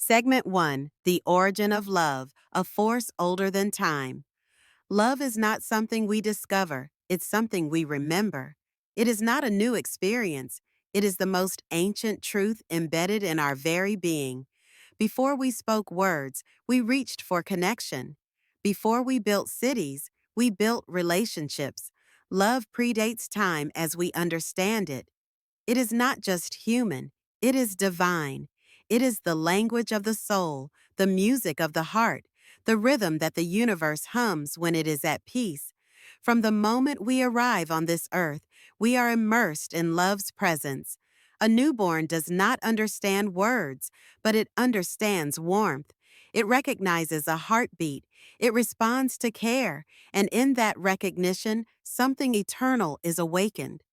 Segment 1: The Origin of Love, a Force Older Than Time. Love is not something we discover, it's something we remember. It is not a new experience, it is the most ancient truth embedded in our very being. Before we spoke words, we reached for connection. Before we built cities, we built relationships. Love predates time as we understand it. It is not just human, it is divine. It is the language of the soul, the music of the heart, the rhythm that the universe hums when it is at peace. From the moment we arrive on this earth, we are immersed in love's presence. A newborn does not understand words, but it understands warmth. It recognizes a heartbeat. It responds to care, and in that recognition, something eternal is awakened.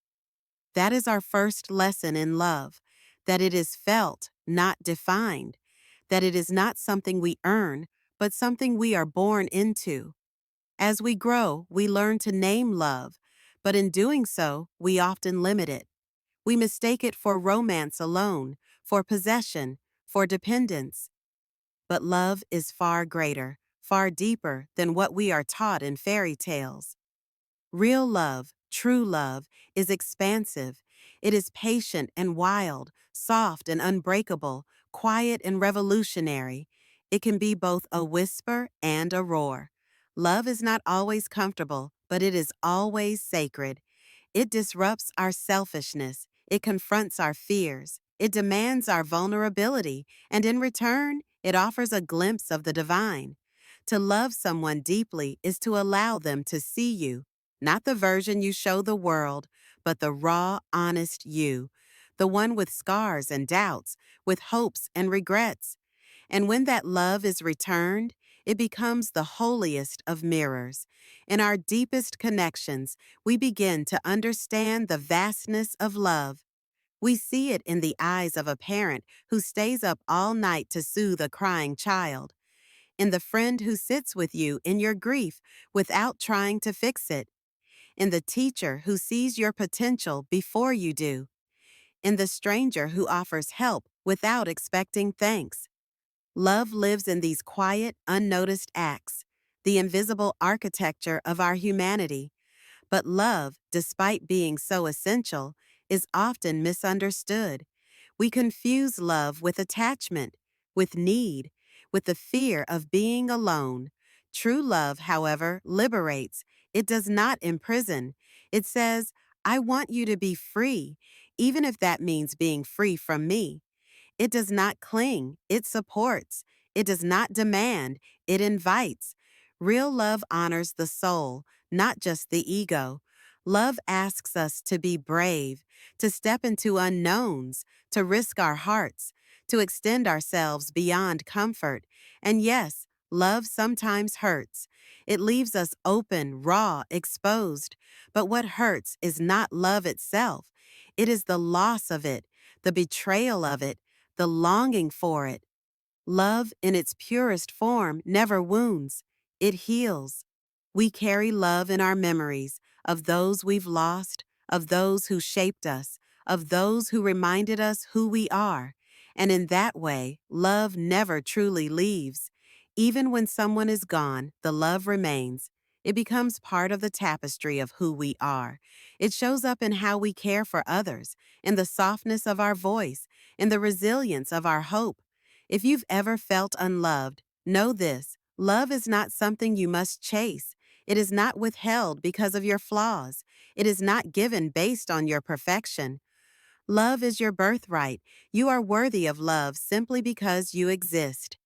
That is our first lesson in love, that it is felt, not defined, that it is not something we earn, but something we are born into. As we grow, we learn to name love, but in doing so, we often limit it. We mistake it for romance alone, for possession, for dependence. But love is far greater, far deeper than what we are taught in fairy tales. Real love, true love, is expansive. It is patient and wild, soft and unbreakable, quiet and revolutionary. It can be both a whisper and a roar. Love is not always comfortable, but it is always sacred. It disrupts our selfishness. It confronts our fears. It demands our vulnerability, and in return, it offers a glimpse of the divine. To love someone deeply is to allow them to see you, not the version you show the world, but the raw, honest you, the one with scars and doubts, with hopes and regrets. And when that love is returned, it becomes the holiest of mirrors. In our deepest connections, we begin to understand the vastness of love. We see it in the eyes of a parent who stays up all night to soothe a crying child, in the friend who sits with you in your grief without trying to fix it, in the teacher who sees your potential before you do, in the stranger who offers help without expecting thanks. Love lives in these quiet, unnoticed acts, the invisible architecture of our humanity. But love, despite being so essential, is often misunderstood. We confuse love with attachment, with need, with the fear of being alone. True love, however, liberates. It does not imprison. It says, I want you to be free, even if that means being free from me. It does not cling, it supports. It does not demand, it invites. Real love honors the soul, not just the ego. Love asks us to be brave, to step into unknowns, to risk our hearts, to extend ourselves beyond comfort. And yes, love sometimes hurts. It leaves us open, raw, exposed. But what hurts is not love itself. It is the loss of it, the betrayal of it, the longing for it. Love, in its purest form, never wounds. It heals. We carry love in our memories of those we've lost, of those who shaped us, of those who reminded us who we are. And in that way, love never truly leaves. Even when someone is gone, the love remains. It becomes part of the tapestry of who we are. It shows up in how we care for others, in the softness of our voice, in the resilience of our hope. If you've ever felt unloved, know this: love is not something you must chase. It is not withheld because of your flaws. It is not given based on your perfection. Love is your birthright. You are worthy of love simply because you exist.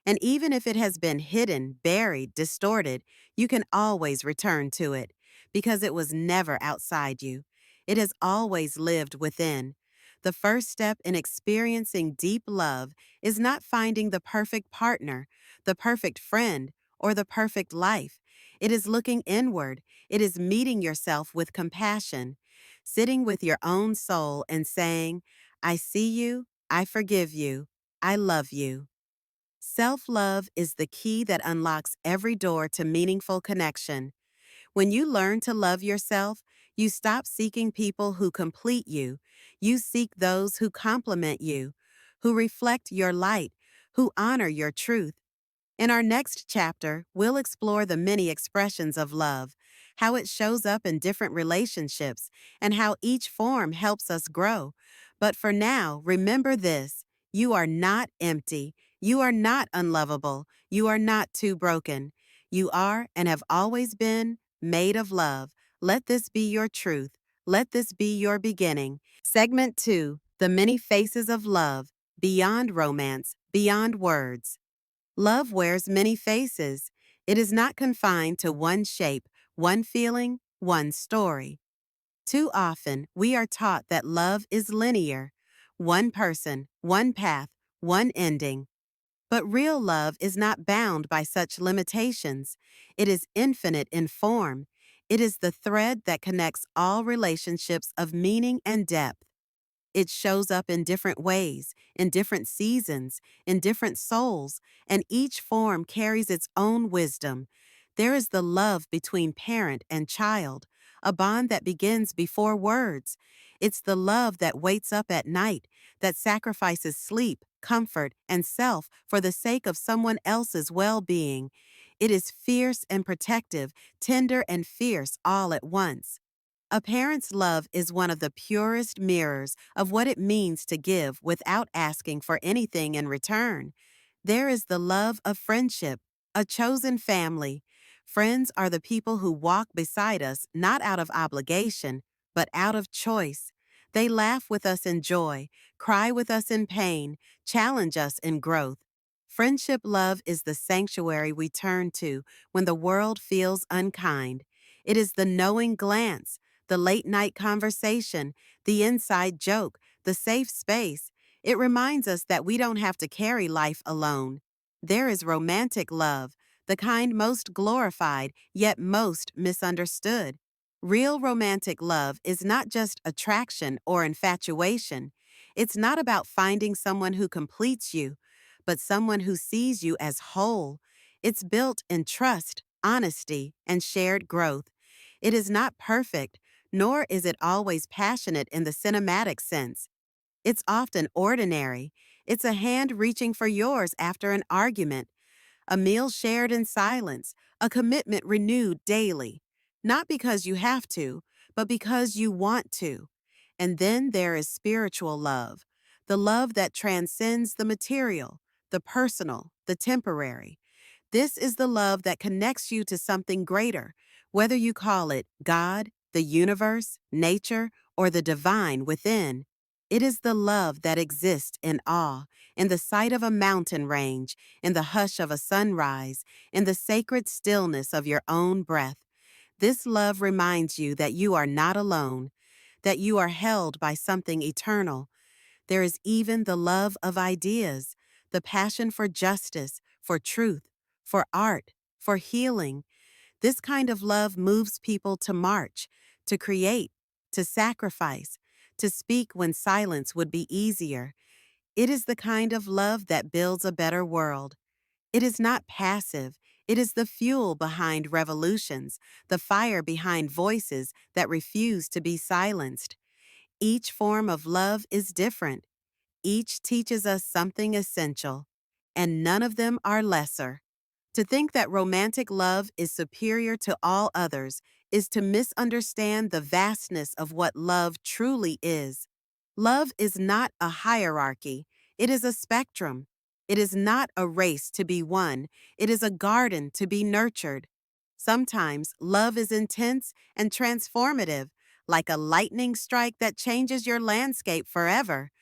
And even if it has been hidden, buried, distorted, you can always return to it, because it was never outside you. It has always lived within. The first step in experiencing deep love is not finding the perfect partner, the perfect friend, or the perfect life. It is looking inward. It is meeting yourself with compassion, sitting with your own soul and saying, I see you, I forgive you, I love you. Self-love is the key that unlocks every door to meaningful connection. When you learn to love yourself, you stop seeking people who complete you. You seek those who complement you, who reflect your light, who honor your truth. In our next chapter, we'll explore the many expressions of love, how it shows up in different relationships, and how each form helps us grow. But for now, remember this: you are not empty, you are not unlovable, you are not too broken. You are and have always been made of love. Let this be your truth. Let this be your beginning. Segment 2: The Many Faces of Love, Beyond Romance, Beyond Words. Love wears many faces. It is not confined to one shape, one feeling, one story. Too often, we are taught that love is linear: one person, one path, one ending. But real love is not bound by such limitations. It is infinite in form. It is the thread that connects all relationships of meaning and depth. It shows up in different ways, in different seasons, in different souls, and each form carries its own wisdom. There is the love between parent and child, a bond that begins before words. It's the love that waits up at night, that sacrifices sleep, comfort, and self for the sake of someone else's well-being. It is fierce and protective, tender and fierce all at once. A parent's love is one of the purest mirrors of what it means to give without asking for anything in return. There is the love of friendship, a chosen family. Friends are the people who walk beside us not out of obligation, but out of choice. They laugh with us in joy, cry with us in pain, challenge us in growth. Friendship love is the sanctuary we turn to when the world feels unkind. It is the knowing glance, the late night conversation, the inside joke, the safe space. It reminds us that we don't have to carry life alone. There is romantic love, the kind most glorified, yet most misunderstood. Real romantic love is not just attraction or infatuation. It's not about finding someone who completes you, but someone who sees you as whole. It's built in trust, honesty, and shared growth. It is not perfect, nor is it always passionate in the cinematic sense. It's often ordinary. It's a hand reaching for yours after an argument, a meal shared in silence, a commitment renewed daily. Not because you have to, but because you want to. And then there is spiritual love, the love that transcends the material, the personal, the temporary. This is the love that connects you to something greater, whether you call it God, the universe, nature, or the divine within. It is the love that exists in awe, in the sight of a mountain range, in the hush of a sunrise, in the sacred stillness of your own breath. This love reminds you that you are not alone, that you are held by something eternal. There is even the love of ideas, the passion for justice, for truth, for art, for healing. This kind of love moves people to march, to create, to sacrifice, to speak when silence would be easier. It is the kind of love that builds a better world. It is not passive. It is the fuel behind revolutions, the fire behind voices that refuse to be silenced. Each form of love is different. Each teaches us something essential, and none of them are lesser. To think that romantic love is superior to all others is to misunderstand the vastness of what love truly is. Love is not a hierarchy, it is a spectrum. It is not a race to be won, it is a garden to be nurtured. Sometimes love is intense and transformative, like a lightning strike that changes your landscape forever.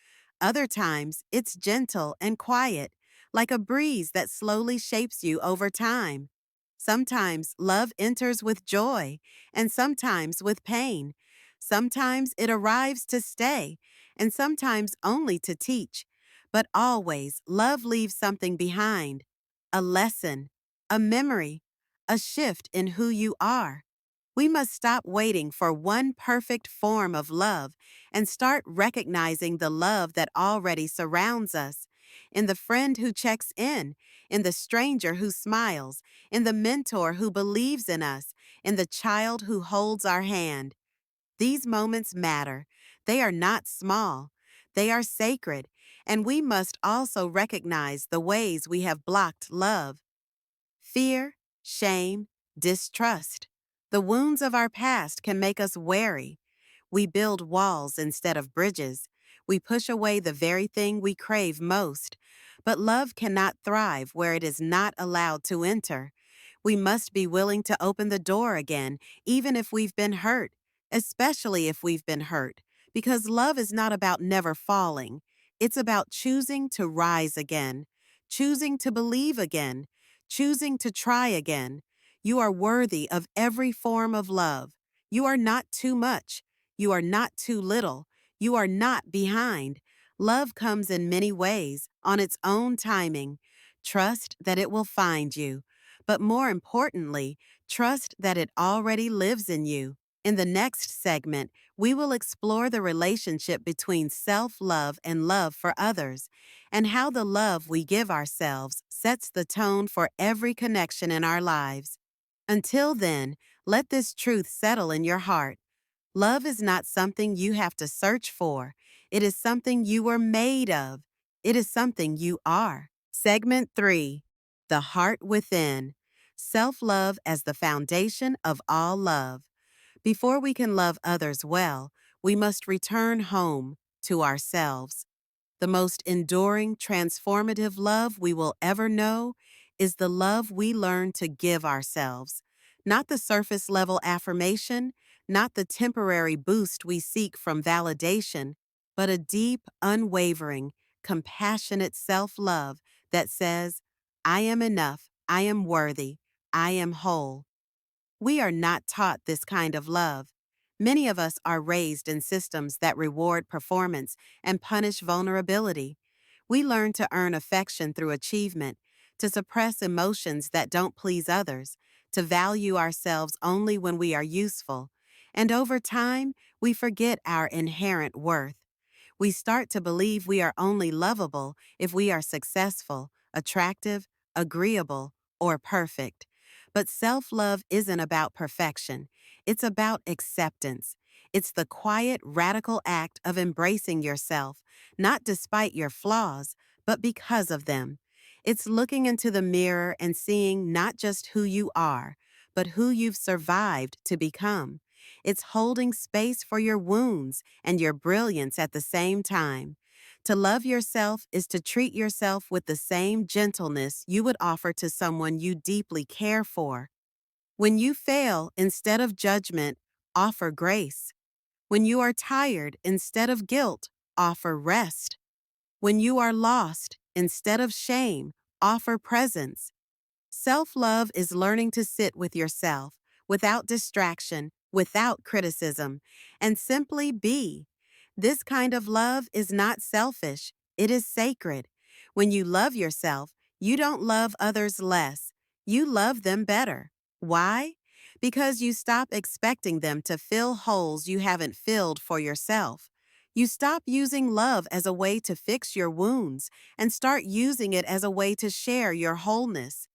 Other times, it's gentle and quiet, like a breeze that slowly shapes you over time. Sometimes love enters with joy, and sometimes with pain. Sometimes it arrives to stay, and sometimes only to teach. But always, love leaves something behind: a lesson, a memory, a shift in who you are. We must stop waiting for one perfect form of love and start recognizing the love that already surrounds us, in the friend who checks in the stranger who smiles, in the mentor who believes in us, in the child who holds our hand. These moments matter. They are not small. They are sacred, And we must also recognize the ways we have blocked love: fear, shame, distrust. The wounds of our past can make us wary. We build walls instead of bridges. We push away the very thing we crave most. But love cannot thrive where it is not allowed to enter. We must be willing to open the door again, even if we've been hurt, especially if we've been hurt, because love is not about never falling. It's about choosing to rise again, choosing to believe again, choosing to try again. You are worthy of every form of love. You are not too much. You are not too little. You are not behind. Love comes in many ways, on its own timing. Trust that it will find you. But more importantly, trust that it already lives in you. In the next segment, we will explore the relationship between self-love and love for others, and how the love we give ourselves sets the tone for every connection in our lives. Until then, let this truth settle in your heart. Love is not something you have to search for. It is something you were made of. It is something you are. Segment 3: The Heart Within. Self-love as the foundation of all love. Before we can love others well, we must return home to ourselves. The most enduring, transformative love we will ever know is the love we learn to give ourselves. Not the surface level affirmation, not the temporary boost we seek from validation, but a deep, unwavering, compassionate self-love that says, I am enough, I am worthy, I am whole. We are not taught this kind of love. Many of us are raised in systems that reward performance and punish vulnerability. We learn to earn affection through achievement, to suppress emotions that don't please others, to value ourselves only when we are useful. And over time, we forget our inherent worth. We start to believe we are only lovable if we are successful, attractive, agreeable, or perfect. But self-love isn't about perfection. It's about acceptance. It's the quiet, radical act of embracing yourself, not despite your flaws, but because of them. It's looking into the mirror and seeing not just who you are, but who you've survived to become. It's holding space for your wounds and your brilliance at the same time. To love yourself is to treat yourself with the same gentleness you would offer to someone you deeply care for. When you fail, instead of judgment, offer grace. When you are tired, instead of guilt, offer rest. When you are lost, instead of shame, offer presence. Self-love is learning to sit with yourself without distraction, without criticism, and simply be. This kind of love is not selfish, it is sacred. When you love yourself, you don't love others less, you love them better. Why? Because you stop expecting them to fill holes you haven't filled for yourself. You stop using love as a way to fix your wounds and start using it as a way to share your wholeness.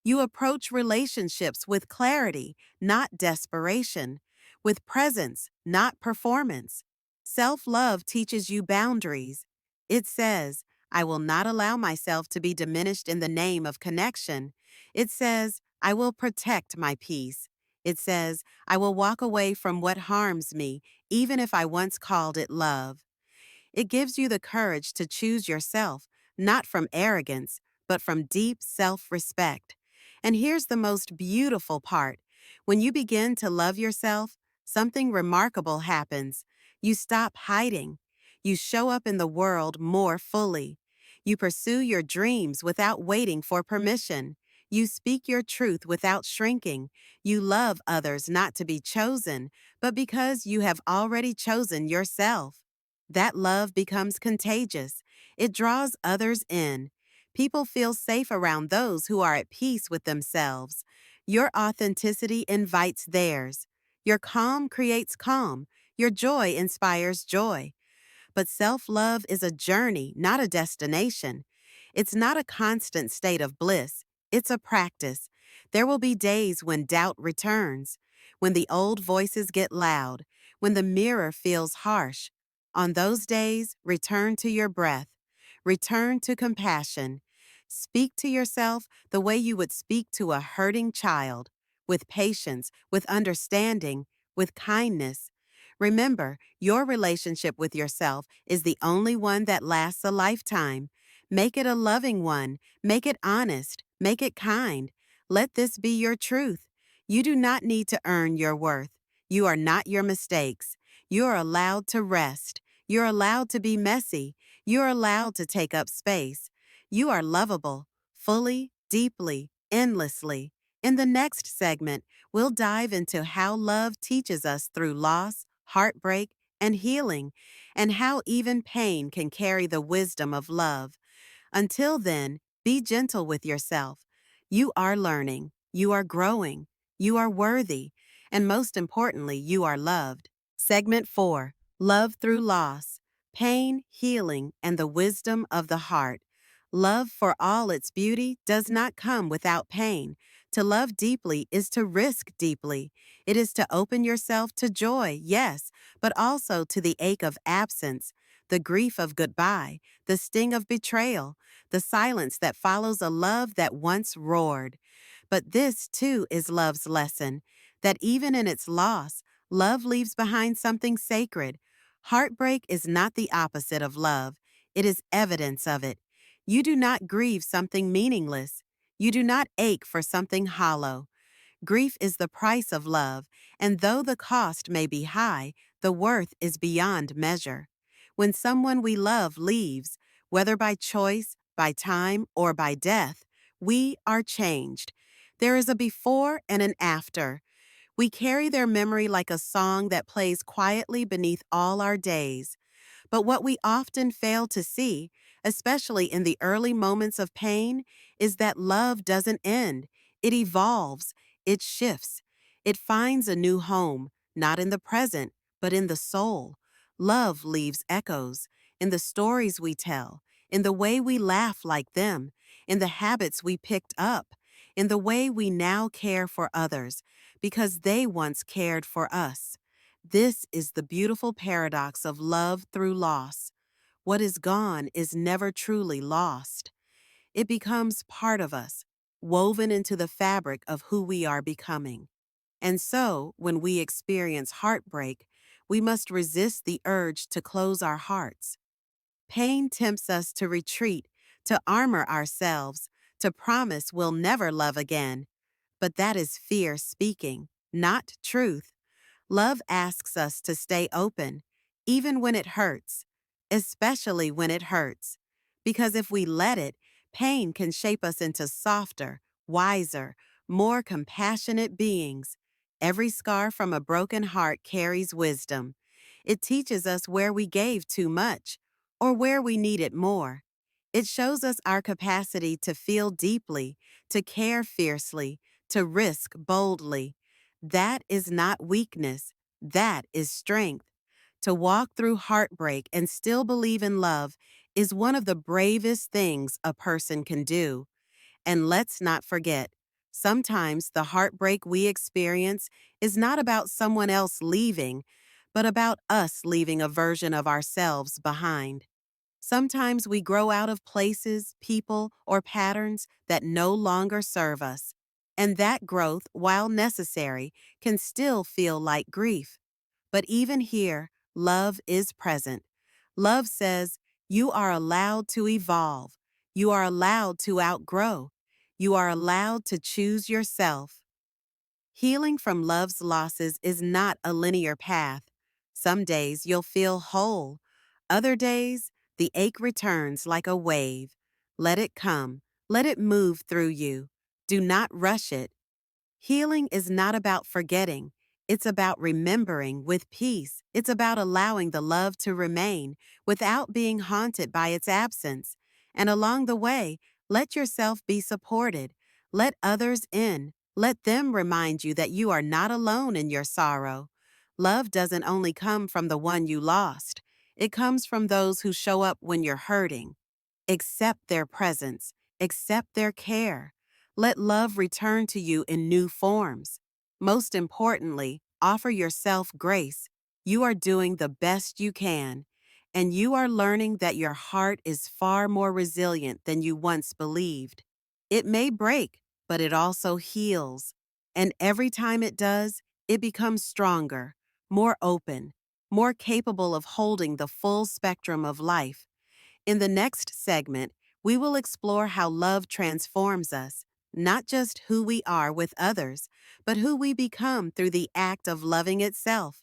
You approach relationships with clarity, not desperation, with presence, not performance. Self-love teaches you boundaries. It says, I will not allow myself to be diminished in the name of connection. It says, I will protect my peace. It says, I will walk away from what harms me, even if I once called it love. It gives you the courage to choose yourself, not from arrogance, but from deep self-respect. And here's the most beautiful part. When you begin to love yourself, something remarkable happens. You stop hiding. You show up in the world more fully. You pursue your dreams without waiting for permission. You speak your truth without shrinking. You love others not to be chosen, but because you have already chosen yourself. That love becomes contagious. It draws others in. People feel safe around those who are at peace with themselves. Your authenticity invites theirs. Your calm creates calm. Your joy inspires joy. But self-love is a journey, not a destination. It's not a constant state of bliss. It's a practice. There will be days when doubt returns, when the old voices get loud, when the mirror feels harsh. On those days, return to your breath. Return to compassion. Speak to yourself the way you would speak to a hurting child, with patience, with understanding, with kindness. Remember, your relationship with yourself is the only one that lasts a lifetime. Make it a loving one. Make it honest. Make it kind. Let this be your truth. You do not need to earn your worth. You are not your mistakes. You are allowed to rest. You're allowed to be messy. You're allowed to take up space. You are lovable, fully, deeply, endlessly. In the next segment, we'll dive into how love teaches us through loss, heartbreak, and healing, and how even pain can carry the wisdom of love. Until then, be gentle with yourself. You are learning, you are growing, you are worthy, and most importantly, you are loved. Segment 4: Love Through Loss, Pain, Healing, and the Wisdom of the Heart. Love, for all its beauty, does not come without pain. To love deeply is to risk deeply. It is to open yourself to joy, yes, but also to the ache of absence, the grief of goodbye, the sting of betrayal, the silence that follows a love that once roared. But this, too, is love's lesson, that even in its loss, love leaves behind something sacred. Heartbreak is not the opposite of love. It is evidence of it. You do not grieve something meaningless. You do not ache for something hollow. Grief is the price of love, and though the cost may be high, the worth is beyond measure. When someone we love leaves, whether by choice, by time, or by death, we are changed. There is a before and an after. We carry their memory like a song that plays quietly beneath all our days. But what we often fail to see, especially in the early moments of pain, is that love doesn't end. It evolves, it shifts, it finds a new home, not in the present, but in the soul. Love leaves echoes in the stories we tell, in the way we laugh like them, in the habits we picked up, in the way we now care for others, because they once cared for us. This is the beautiful paradox of love through loss. What is gone is never truly lost. It becomes part of us, woven into the fabric of who we are becoming. And so, when we experience heartbreak, we must resist the urge to close our hearts. Pain tempts us to retreat, to armor ourselves, to promise we'll never love again. But that is fear speaking, not truth. Love asks us to stay open, even when it hurts, especially when it hurts. Because if we let it, pain can shape us into softer, wiser, more compassionate beings. Every scar from a broken heart carries wisdom. It teaches us where we gave too much or where we needed more. It shows us our capacity to feel deeply, to care fiercely, to risk boldly. That is not weakness. That is strength. To walk through heartbreak and still believe in love is one of the bravest things a person can do. And let's not forget, sometimes the heartbreak we experience is not about someone else leaving, but about us leaving a version of ourselves behind. Sometimes we grow out of places, people, or patterns that no longer serve us. And that growth, while necessary, can still feel like grief. But even here, love is present. Love says, you are allowed to evolve. You are allowed to outgrow. You are allowed to choose yourself. Healing from love's losses is not a linear path. Some days you'll feel whole. Other days, the ache returns like a wave. Let it come. Let it move through you. Do not rush it. Healing is not about forgetting. It's about remembering with peace. It's about allowing the love to remain without being haunted by its absence. And along the way, let yourself be supported. Let others in. Let them remind you that you are not alone in your sorrow. Love doesn't only come from the one you lost. It comes from those who show up when you're hurting. Accept their presence. Accept their care. Let love return to you in new forms. Most importantly, offer yourself grace. You are doing the best you can. and you are learning that your heart is far more resilient than you once believed. It may break, but it also heals. And every time it does, it becomes stronger, more open, more capable of holding the full spectrum of life. In the next segment, we will explore how love transforms us, not just who we are with others, but who we become through the act of loving itself.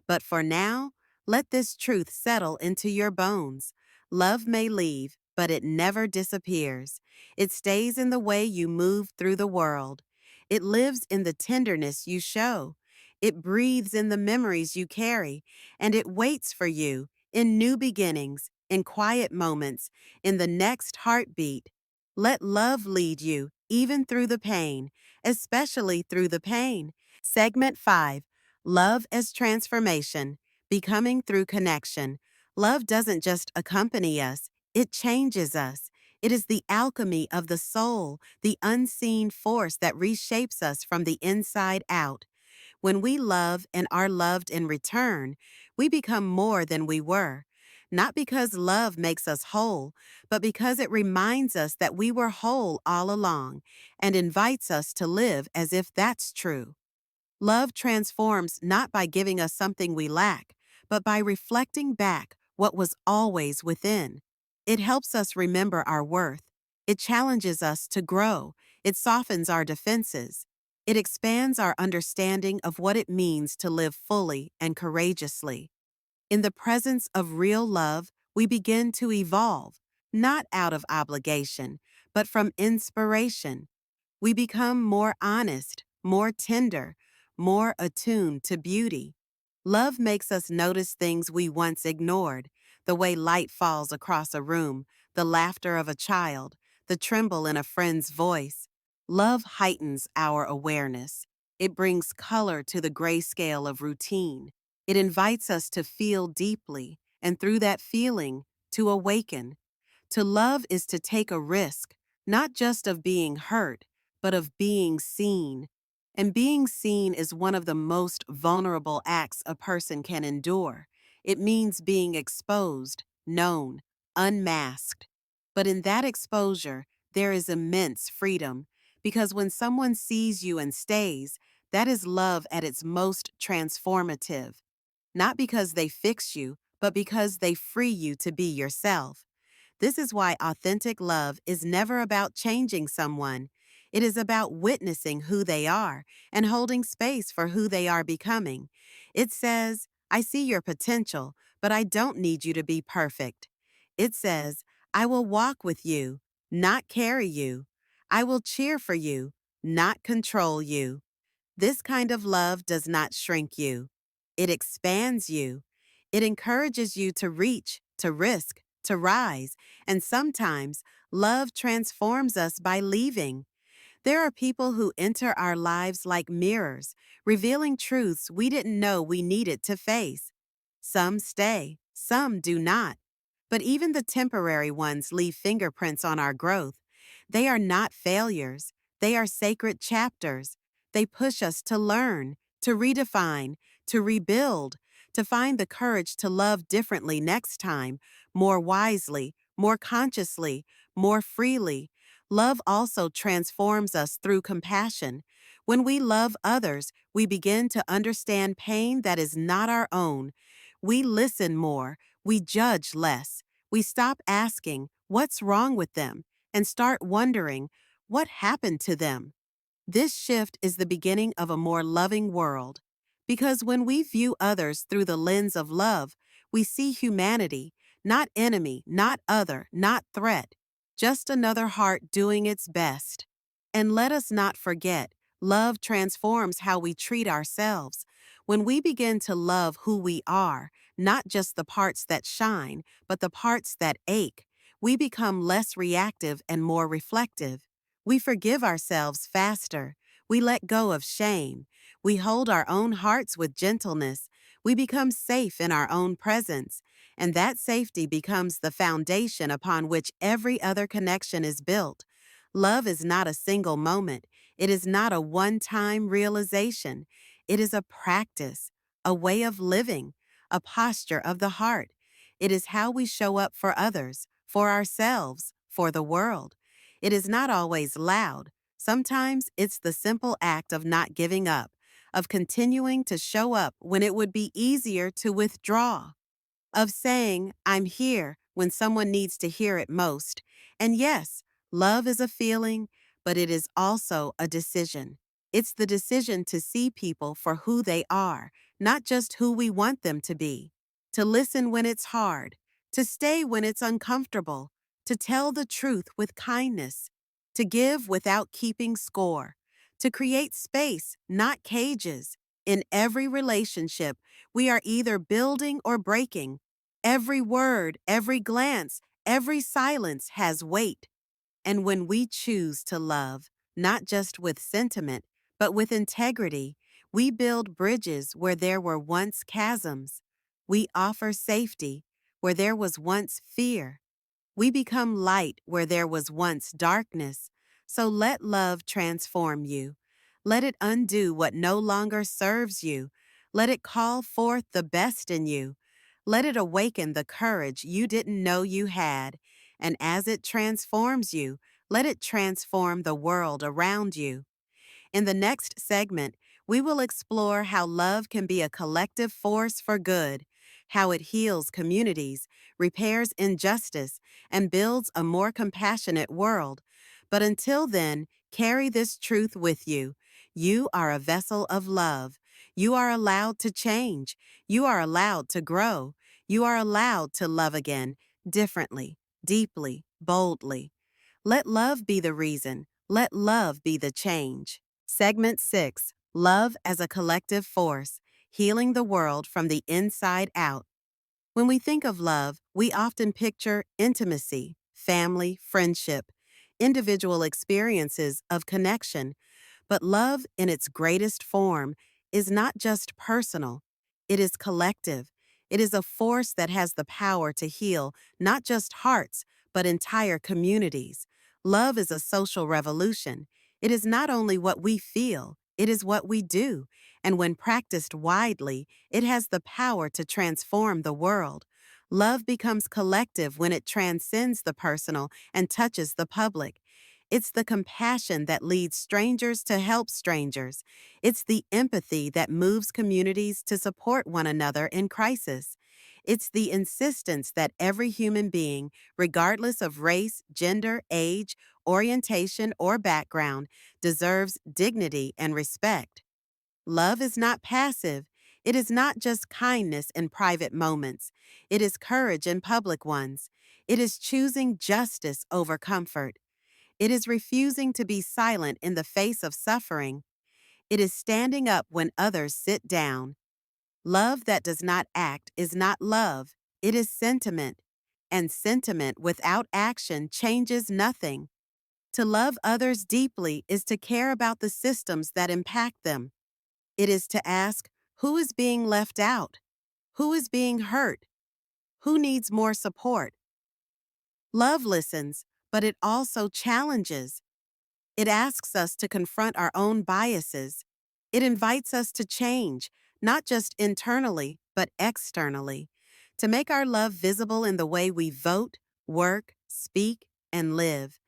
But for now, let this truth settle into your bones. Love may leave, but it never disappears. It stays in the way you move through the world. It lives in the tenderness you show. It breathes in the memories you carry, and it waits for you in new beginnings, in quiet moments, in the next heartbeat. Let love lead you, even through the pain, especially through the pain. Segment 5. Love as transformation, becoming through connection. Love doesn't just accompany us, it changes us. It is the alchemy of the soul, the unseen force that reshapes us from the inside out. When we love and are loved in return, we become more than we were. Not because love makes us whole, but because it reminds us that we were whole all along and invites us to live as if that's true. Love transforms not by giving us something we lack, but by reflecting back what was always within. It helps us remember our worth. It challenges us to grow. It softens our defenses. It expands our understanding of what it means to live fully and courageously. In the presence of real love, we begin to evolve, not out of obligation, but from inspiration. We become more honest, more tender, more attuned to beauty. Love makes us notice things we once ignored, the way light falls across a room, the laughter of a child, the tremble in a friend's voice. Love heightens our awareness. It brings color to the grayscale of routine. It invites us to feel deeply, and through that feeling, to awaken. To love is to take a risk, not just of being hurt, but of being seen. And being seen is one of the most vulnerable acts a person can endure. It means being exposed, known, unmasked. But in that exposure, there is immense freedom, because when someone sees you and stays, that is love at its most transformative. Not because they fix you, but because they free you to be yourself. This is why authentic love is never about changing someone. It is about witnessing who they are and holding space for who they are becoming. It says, I see your potential, but I don't need you to be perfect. It says, I will walk with you, not carry you. I will cheer for you, not control you. This kind of love does not shrink you. It expands you. It encourages you to reach, to risk, to rise, and sometimes love transforms us by leaving. There are people who enter our lives like mirrors, revealing truths we didn't know we needed to face. Some stay, some do not. But even the temporary ones leave fingerprints on our growth. They are not failures. They are sacred chapters. They push us to learn, to redefine, to rebuild, to find the courage to love differently next time, more wisely, more consciously, more freely. Love also transforms us through compassion. When we love others, we begin to understand pain that is not our own. We listen more, we judge less. We stop asking, what's wrong with them, and start wondering, what happened to them? This shift is the beginning of a more loving world. Because when we view others through the lens of love, we see humanity, not enemy, not other, not threat, just another heart doing its best. And let us not forget, love transforms how we treat ourselves. When we begin to love who we are, not just the parts that shine, but the parts that ache, we become less reactive and more reflective. We forgive ourselves faster. We let go of shame. We hold our own hearts with gentleness. We become safe in our own presence. And that safety becomes the foundation upon which every other connection is built. Love is not a single moment. It is not a one-time realization. It is a practice, a way of living, a posture of the heart. It is how we show up for others, for ourselves, for the world. It is not always loud. Sometimes it's the simple act of not giving up, of continuing to show up when it would be easier to withdraw, of saying, I'm here when someone needs to hear it most. And yes, love is a feeling, but it is also a decision. It's the decision to see people for who they are, not just who we want them to be. To listen when it's hard, to stay when it's uncomfortable, to tell the truth with kindness, to give without keeping score, to create space, not cages. In every relationship, we are either building or breaking. Every word, every glance, every silence has weight. And when we choose to love, not just with sentiment, but with integrity, we build bridges where there were once chasms. We offer safety where there was once fear. We become light where there was once darkness. So let love transform you. Let it undo what no longer serves you. Let it call forth the best in you. Let it awaken the courage you didn't know you had. And as it transforms you, let it transform the world around you. In the next segment, we will explore how love can be a collective force for good, how it heals communities, repairs injustice, and builds a more compassionate world. But until then, carry this truth with you. You are a vessel of love. You are allowed to change. You are allowed to grow. You are allowed to love again, differently, deeply, boldly. Let love be the reason. Let love be the change. Segment 6, Love as a Collective Force, Healing the World from the Inside Out. When we think of love, we often picture intimacy, family, friendship, individual experiences of connection. But love, in its greatest form, is not just personal, it is collective. It is a force that has the power to heal not just hearts, but entire communities. Love is a social revolution. It is not only what we feel, it is what we do. And when practiced widely, it has the power to transform the world. Love becomes collective when it transcends the personal and touches the public. It's the compassion that leads strangers to help strangers. It's the empathy that moves communities to support one another in crisis. It's the insistence that every human being, regardless of race, gender, age, orientation, or background, deserves dignity and respect. Love is not passive. It is not just kindness in private moments. It is courage in public ones. It is choosing justice over comfort. It is refusing to be silent in the face of suffering. It is standing up when others sit down. Love that does not act is not love. It is sentiment. And sentiment without action changes nothing. To love others deeply is to care about the systems that impact them. It is to ask, who is being left out? Who is being hurt? Who needs more support? Love listens, but it also challenges. It asks us to confront our own biases. It invites us to change, not just internally, but externally, to make our love visible in the way we vote, work, speak, and live.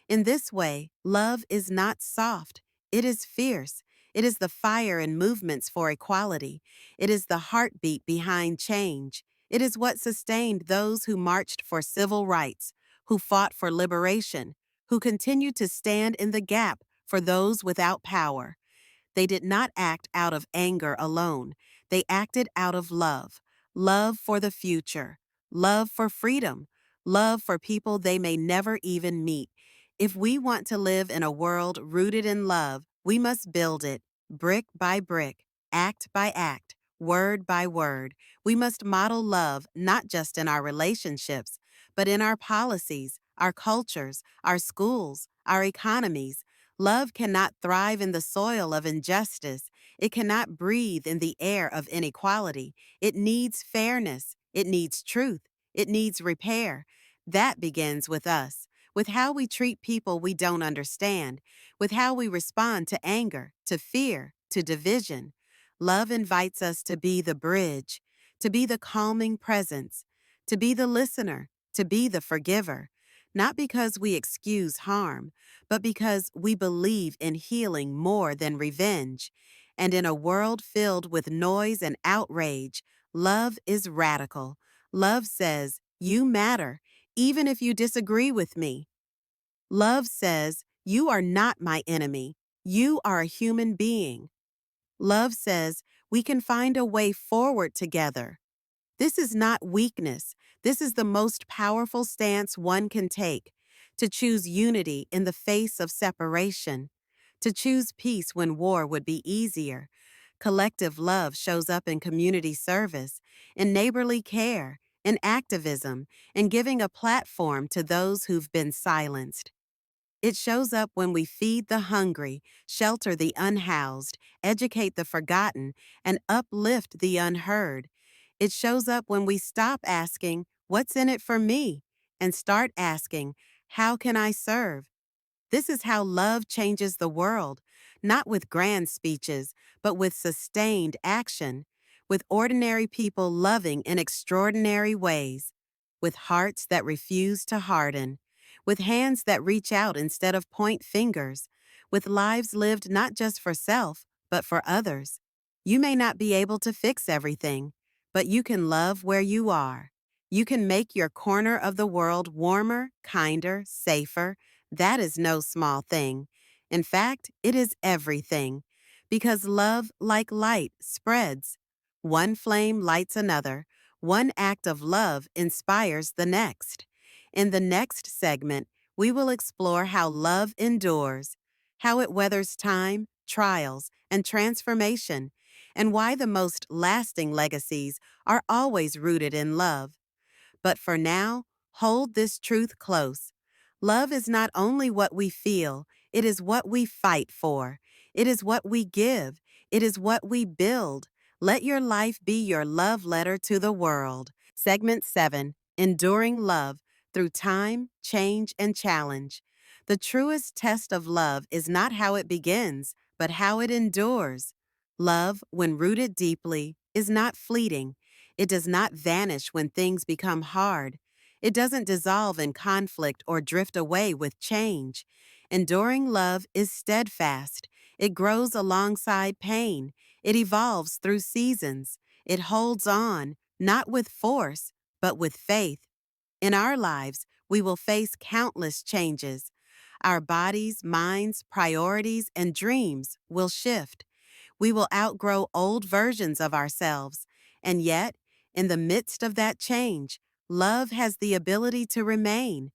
In this way, love is not soft. It is fierce. It is the fire in movements for equality. It is the heartbeat behind change. It is what sustained those who marched for civil rights, who fought for liberation, who continued to stand in the gap for those without power. They did not act out of anger alone. They acted out of love. Love for the future. Love for freedom. Love for people they may never even meet. If we want to live in a world rooted in love, we must build it, brick by brick, act by act, word by word. We must model love not just in our relationships, but in our policies, our cultures, our schools, our economies. Love cannot thrive in the soil of injustice. It cannot breathe in the air of inequality. It needs fairness. It needs truth. It needs repair. That begins with us, with how we treat people we don't understand, with how we respond to anger, to fear, to division. Love invites us to be the bridge, to be the calming presence, to be the listener, to be the forgiver, not because we excuse harm, but because we believe in healing more than revenge. And in a world filled with noise and outrage, love is radical. Love says, "You matter, even if you disagree with me." Love says, "You are not my enemy. You are a human being." Love says, "We can find a way forward together." This is not weakness. This is the most powerful stance one can take, to choose unity in the face of separation, to choose peace when war would be easier. Collective love shows up in community service, in neighborly care, in activism, in giving a platform to those who've been silenced. It shows up when we feed the hungry, shelter the unhoused, educate the forgotten, and uplift the unheard. It shows up when we stop asking, "What's in it for me?" and start asking, "How can I serve?" This is how love changes the world, not with grand speeches, but with sustained action, with ordinary people loving in extraordinary ways, with hearts that refuse to harden, with hands that reach out instead of point fingers, with lives lived not just for self, but for others. You may not be able to fix everything, but you can love where you are. You can make your corner of the world warmer, kinder, safer. That is no small thing. In fact, it is everything. Because love, like light, spreads. One flame lights another. One act of love inspires the next. In the next segment, we will explore how love endures, how it weathers time, trials, and transformation, and why the most lasting legacies are always rooted in love. But for now, hold this truth close. Love is not only what we feel, it is what we fight for. It is what we give. It is what we build. Let your life be your love letter to the world. Segment 7, Enduring Love Through Time, Change, and Challenge. The truest test of love is not how it begins, but how it endures. Love, when rooted deeply, is not fleeting. It does not vanish when things become hard. It doesn't dissolve in conflict or drift away with change. Enduring love is steadfast. It grows alongside pain. It evolves through seasons. It holds on, not with force, but with faith. In our lives, we will face countless changes. Our bodies, minds, priorities, and dreams will shift. We will outgrow old versions of ourselves. And yet, in the midst of that change, love has the ability to remain.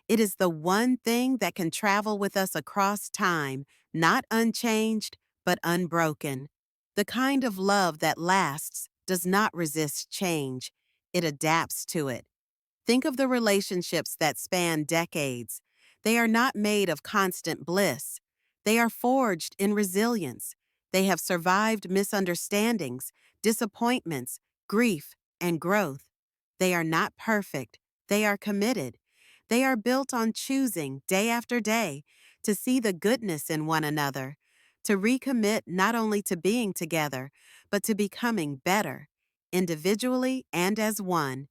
It is the one thing that can travel with us across time, not unchanged, but unbroken. The kind of love that lasts does not resist change. It adapts to it. Think of the relationships that span decades. They are not made of constant bliss. They are forged in resilience. They have survived misunderstandings, disappointments, grief, and growth. They are not perfect. They are committed. They are built on choosing, day after day, to see the goodness in one another, to recommit not only to being together, but to becoming better, individually and as one.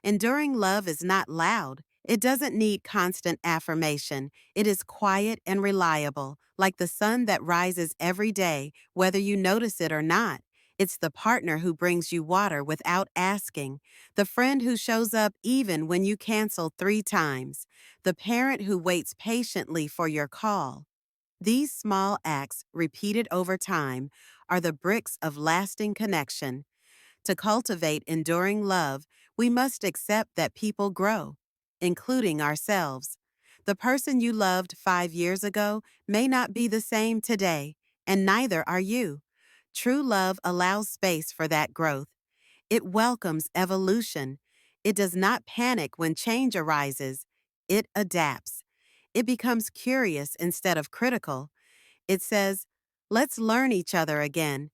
Enduring love is not loud. It doesn't need constant affirmation. It is quiet and reliable, like the sun that rises every day, whether you notice it or not. It's the partner who brings you water without asking, the friend who shows up even when you cancel 3 times, the parent who waits patiently for your call. These small acts, repeated over time, are the bricks of lasting connection. To cultivate enduring love, we must accept that people grow, including ourselves. The person you loved 5 years ago may not be the same today, and neither are you. True love allows space for that growth. It welcomes evolution. It does not panic when change arises. It adapts. It becomes curious instead of critical. It says, "Let's learn each other again."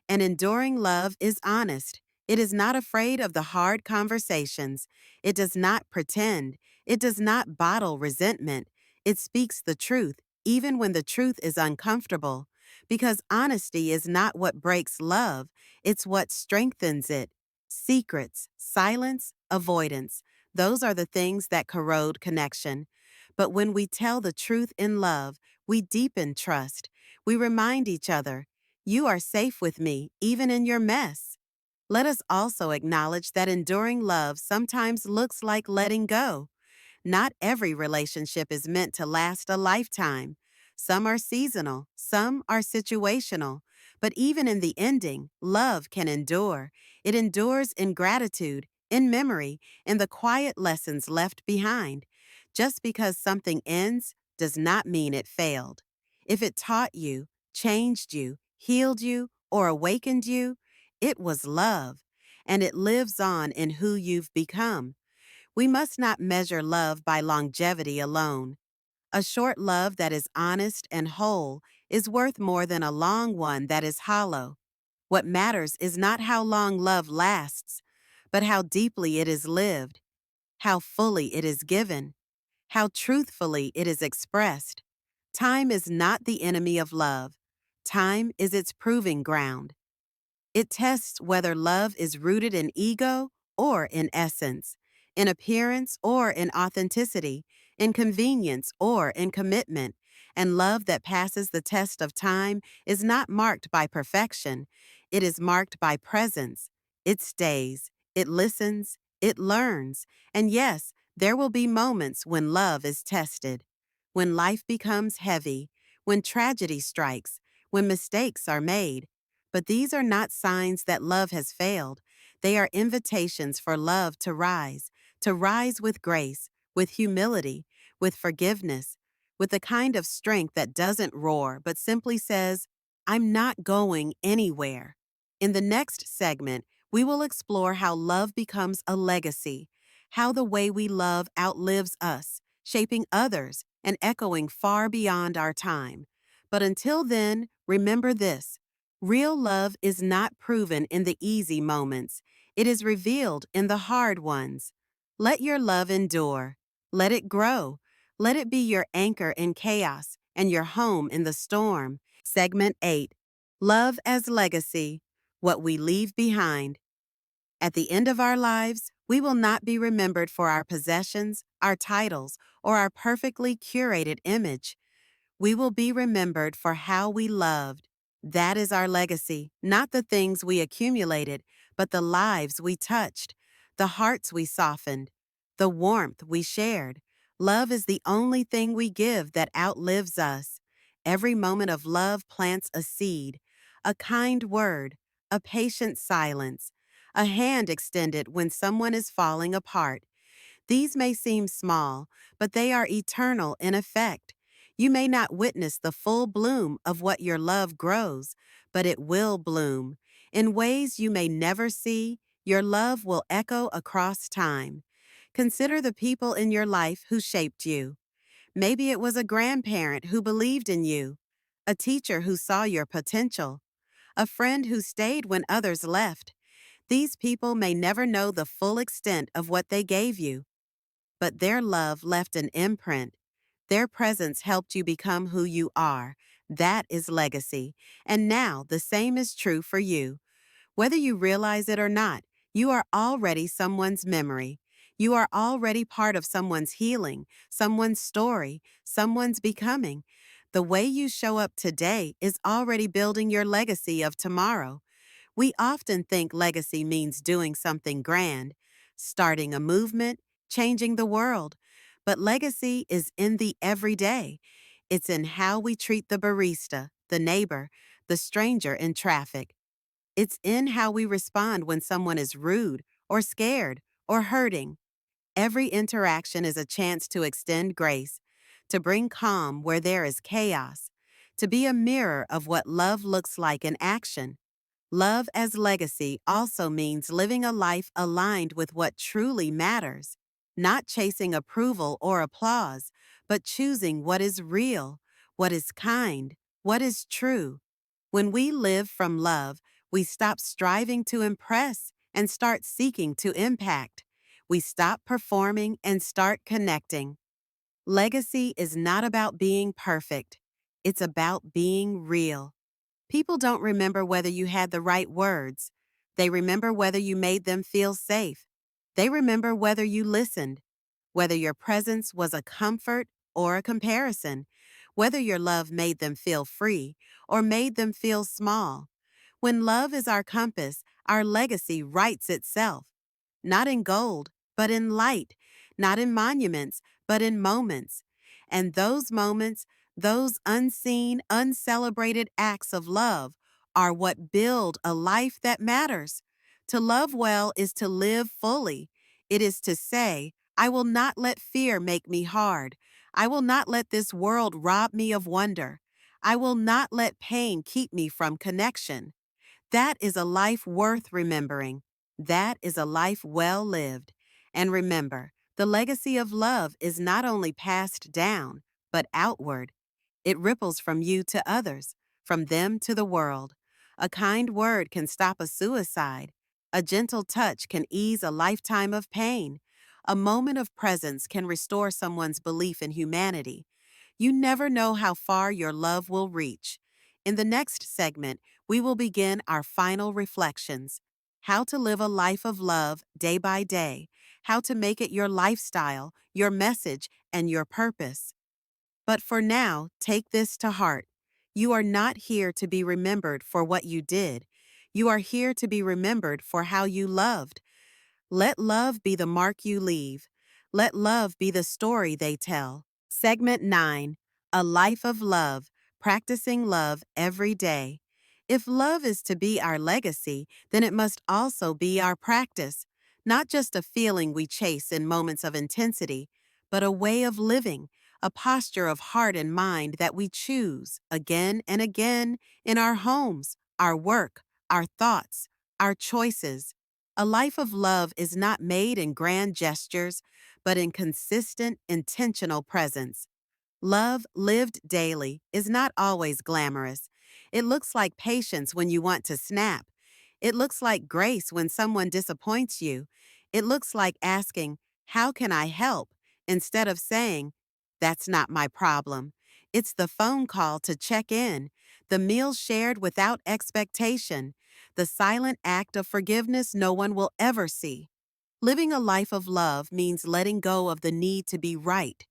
An enduring love is honest. It is not afraid of the hard conversations. It does not pretend. It does not bottle resentment. It speaks the truth, even when the truth is uncomfortable. Because honesty is not what breaks love, it's what strengthens it. Secrets, silence, avoidance, those are the things that corrode connection. But when we tell the truth in love, we deepen trust. We remind each other, you are safe with me, even in your mess. Let us also acknowledge that enduring love sometimes looks like letting go. Not every relationship is meant to last a lifetime. Some are seasonal, some are situational. But even in the ending, love can endure. It endures in gratitude, in memory, in the quiet lessons left behind. Just because something ends does not mean it failed. If it taught you, changed you, healed you, or awakened you, it was love, and it lives on in who you've become. We must not measure love by longevity alone. A short love that is honest and whole is worth more than a long one that is hollow. What matters is not how long love lasts, but how deeply it is lived, how fully it is given, how truthfully it is expressed. Time is not the enemy of love. Time is its proving ground. It tests whether love is rooted in ego or in essence, in appearance or in authenticity, in convenience or in commitment. And love that passes the test of time is not marked by perfection. It is marked by presence. It stays, it listens, it learns. And yes, there will be moments when love is tested, when life becomes heavy, when tragedy strikes, when mistakes are made. But these are not signs that love has failed. They are invitations for love to rise with grace, with humility, with forgiveness, with the kind of strength that doesn't roar but simply says, I'm not going anywhere. In the next segment, we will explore how love becomes a legacy, how the way we love outlives us, shaping others and echoing far beyond our time. But until then, remember this. Real love is not proven in the easy moments. It is revealed in the hard ones. Let your love endure. Let it grow. Let it be your anchor in chaos and your home in the storm. Segment 8. Love as Legacy. What we leave behind. At the end of our lives, we will not be remembered for our possessions, our titles, or our perfectly curated image. We will be remembered for how we loved. That is our legacy, not the things we accumulated, but the lives we touched, the hearts we softened, the warmth we shared. Love is the only thing we give that outlives us. Every moment of love plants a seed, a kind word, a patient silence, a hand extended when someone is falling apart. These may seem small, but they are eternal in effect. You may not witness the full bloom of what your love grows, but it will bloom. In ways you may never see, your love will echo across time. Consider the people in your life who shaped you. Maybe it was a grandparent who believed in you, a teacher who saw your potential, a friend who stayed when others left. These people may never know the full extent of what they gave you, but their love left an imprint. Their presence helped you become who you are. That is legacy. And now the same is true for you. Whether you realize it or not, you are already someone's memory. You are already part of someone's healing, someone's story, someone's becoming. The way you show up today is already building your legacy of tomorrow. We often think legacy means doing something grand, starting a movement, changing the world. But legacy is in the everyday. It's in how we treat the barista, the neighbor, the stranger in traffic. It's in how we respond when someone is rude or scared or hurting. Every interaction is a chance to extend grace, to bring calm where there is chaos, to be a mirror of what love looks like in action. Love as legacy also means living a life aligned with what truly matters, not chasing approval or applause, but choosing what is real, what is kind, what is true. When we live from love, we stop striving to impress and start seeking to impact. We stop performing and start connecting. Legacy is not about being perfect. It's about being real. People don't remember whether you had the right words. They remember whether you made them feel safe. They remember whether you listened, whether your presence was a comfort or a comparison, whether your love made them feel free or made them feel small. When love is our compass, our legacy writes itself, not in gold, but in light, not in monuments, but in moments. And those moments, those unseen, uncelebrated acts of love, are what build a life that matters. To love well is to live fully. It is to say, I will not let fear make me hard. I will not let this world rob me of wonder. I will not let pain keep me from connection. That is a life worth remembering. That is a life well lived. And remember, the legacy of love is not only passed down, but outward. It ripples from you to others, from them to the world. A kind word can stop a suicide. A gentle touch can ease a lifetime of pain. A moment of presence can restore someone's belief in humanity. You never know how far your love will reach. In the next segment, we will begin our final reflections. How to live a life of love day by day. How to make it your lifestyle, your message, and your purpose. But for now, take this to heart. You are not here to be remembered for what you did. You are here to be remembered for how you loved. Let love be the mark you leave. Let love be the story they tell. Segment 9. A Life of Love, Practicing Love Every Day. If love is to be our legacy, then it must also be our practice, not just a feeling we chase in moments of intensity, but a way of living, a posture of heart and mind that we choose again and again in our homes, our work, our thoughts, our choices. A life of love is not made in grand gestures, but in consistent, intentional presence. Love lived daily is not always glamorous. It looks like patience when you want to snap. It looks like grace when someone disappoints you. It looks like asking, how can I help? Instead of saying, that's not my problem. It's the phone call to check in, the meal shared without expectation, the silent act of forgiveness no one will ever see. Living a life of love means letting go of the need to be right.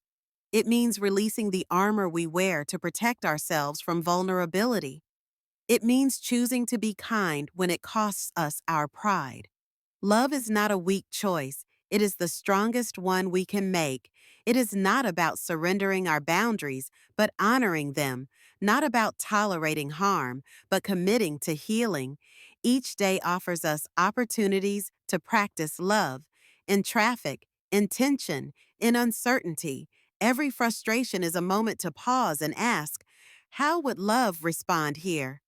It means releasing the armor we wear to protect ourselves from vulnerability. It means choosing to be kind when it costs us our pride. Love is not a weak choice. It is the strongest one we can make. It is not about surrendering our boundaries, but honoring them, not about tolerating harm, but committing to healing. Each day offers us opportunities to practice love. In traffic, in tension, in uncertainty, every frustration is a moment to pause and ask, how would love respond here?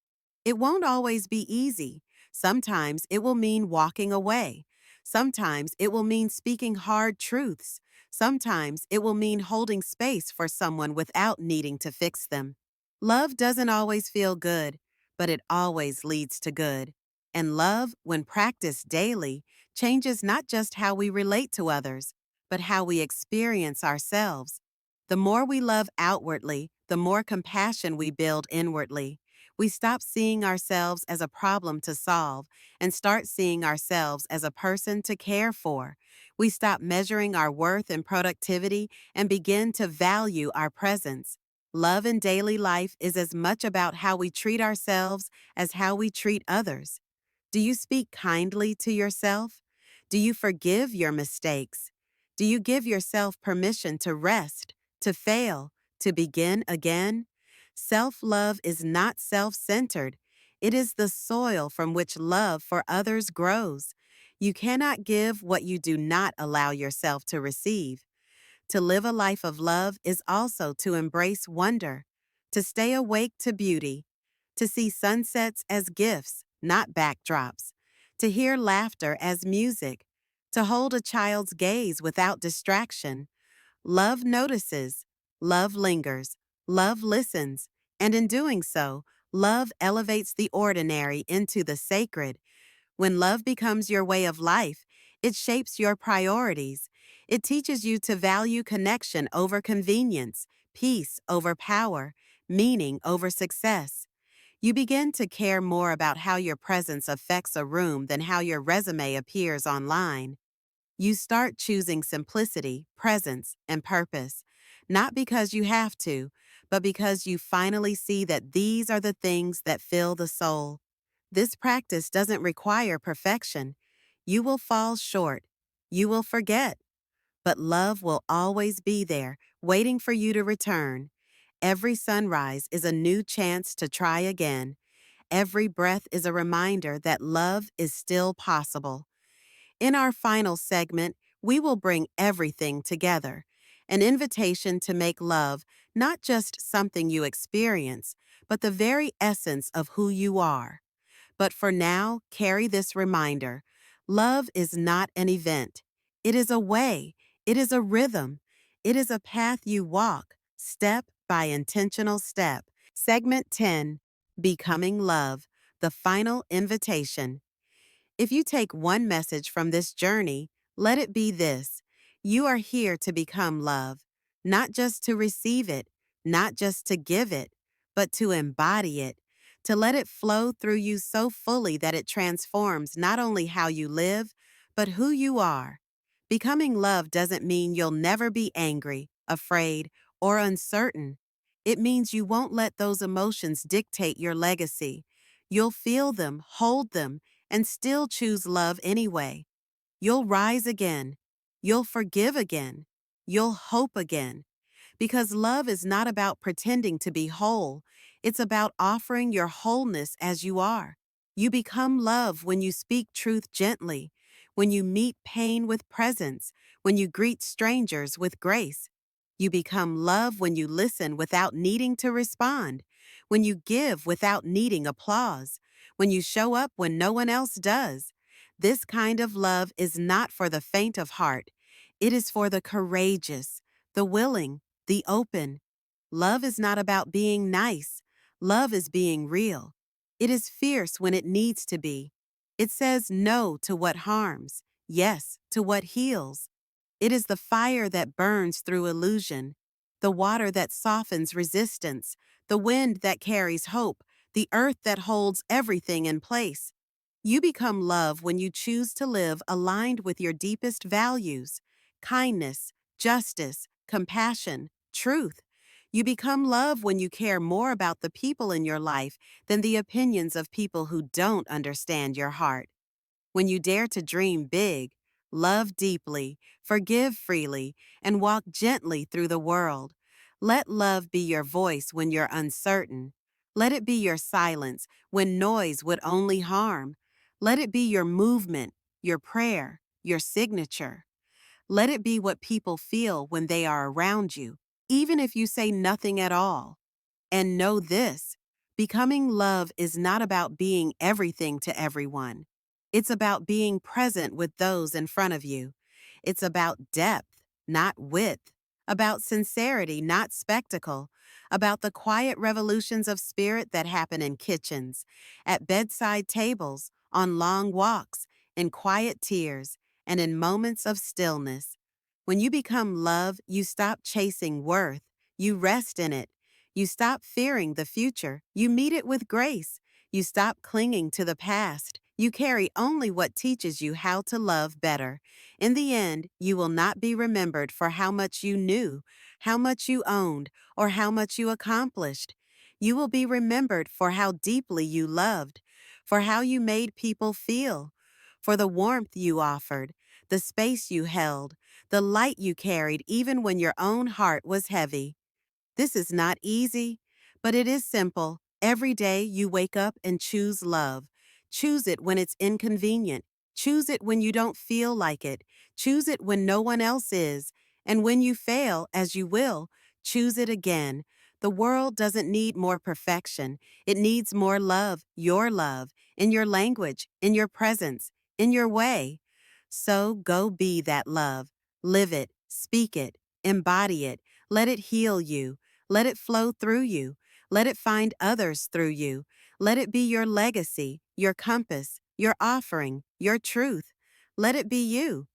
It won't always be easy. Sometimes it will mean walking away. Sometimes it will mean speaking hard truths. Sometimes it will mean holding space for someone without needing to fix them. Love doesn't always feel good, but it always leads to good. And love, when practiced daily, changes not just how we relate to others, but how we experience ourselves. The more we love outwardly, the more compassion we build inwardly. We stop seeing ourselves as a problem to solve and start seeing ourselves as a person to care for. We stop measuring our worth and productivity and begin to value our presence. Love in daily life is as much about how we treat ourselves as how we treat others. Do you speak kindly to yourself? Do you forgive your mistakes? Do you give yourself permission to rest, to fail, to begin again? Self-love is not self-centered. It is the soil from which love for others grows. You cannot give what you do not allow yourself to receive. To live a life of love is also to embrace wonder, to stay awake to beauty, to see sunsets as gifts, not backdrops, to hear laughter as music, to hold a child's gaze without distraction. Love notices, love lingers, love listens, and in doing so, love elevates the ordinary into the sacred. When love becomes your way of life, it shapes your priorities. It teaches you to value connection over convenience, peace over power, meaning over success. You begin to care more about how your presence affects a room than how your resume appears online. You start choosing simplicity, presence, and purpose, not because you have to, but because you finally see that these are the things that fill the soul. This practice doesn't require perfection. You will fall short. You will forget. But love will always be there, waiting for you to return. Every sunrise is a new chance to try again. Every breath is a reminder that love is still possible. In our final segment, we will bring everything together. An invitation to make love not just something you experience, but the very essence of who you are. But for now, carry this reminder. Love is not an event. It is a way. It is a rhythm. It is a path you walk, step by intentional step. Segment 10, Becoming Love, the final invitation. If you take one message from this journey, let it be this. You are here to become love, not just to receive it, not just to give it, but to embody it, to let it flow through you so fully that it transforms not only how you live, but who you are. Becoming love doesn't mean you'll never be angry, afraid, or uncertain. It means you won't let those emotions dictate your legacy. You'll feel them, hold them, and still choose love anyway. You'll rise again. You'll forgive again. You'll hope again. Because love is not about pretending to be whole. It's about offering your wholeness as you are. You become love when you speak truth gently, when you meet pain with presence, when you greet strangers with grace. You become love when you listen without needing to respond, when you give without needing applause, when you show up when no one else does. This kind of love is not for the faint of heart. It is for the courageous, the willing, the open. Love is not about being nice. Love is being real. It is fierce when it needs to be. It says no to what harms, yes to what heals. It is the fire that burns through illusion, the water that softens resistance, the wind that carries hope, the earth that holds everything in place. You become love when you choose to live aligned with your deepest values: kindness, justice, compassion, truth. You become love when you care more about the people in your life than the opinions of people who don't understand your heart. When you dare to dream big, love deeply, forgive freely, and walk gently through the world. Let love be your voice when you're uncertain. Let it be your silence when noise would only harm. Let it be your movement, your prayer, your signature. Let it be what people feel when they are around you, even if you say nothing at all. And know this: becoming love is not about being everything to everyone. It's about being present with those in front of you. It's about depth, not width, about sincerity, not spectacle, about the quiet revolutions of spirit that happen in kitchens, at bedside tables, on long walks, in quiet tears, and in moments of stillness. When you become love, you stop chasing worth. You rest in it. You stop fearing the future. You meet it with grace. You stop clinging to the past. You carry only what teaches you how to love better. In the end, you will not be remembered for how much you knew, how much you owned, or how much you accomplished. You will be remembered for how deeply you loved, for how you made people feel, for the warmth you offered, the space you held, the light you carried even when your own heart was heavy. This is not easy, but it is simple. Every day you wake up and choose love. Choose it when it's inconvenient. Choose it when you don't feel like it. Choose it when no one else is. And when you fail, as you will, choose it again. The world doesn't need more perfection. It needs more love, in your language, in your presence, in your way. So go be that love. Live it, speak it, embody it. Let it heal you. Let it flow through you. Let it find others through you. Let it be your legacy, your compass, your offering, your truth. Let it be you.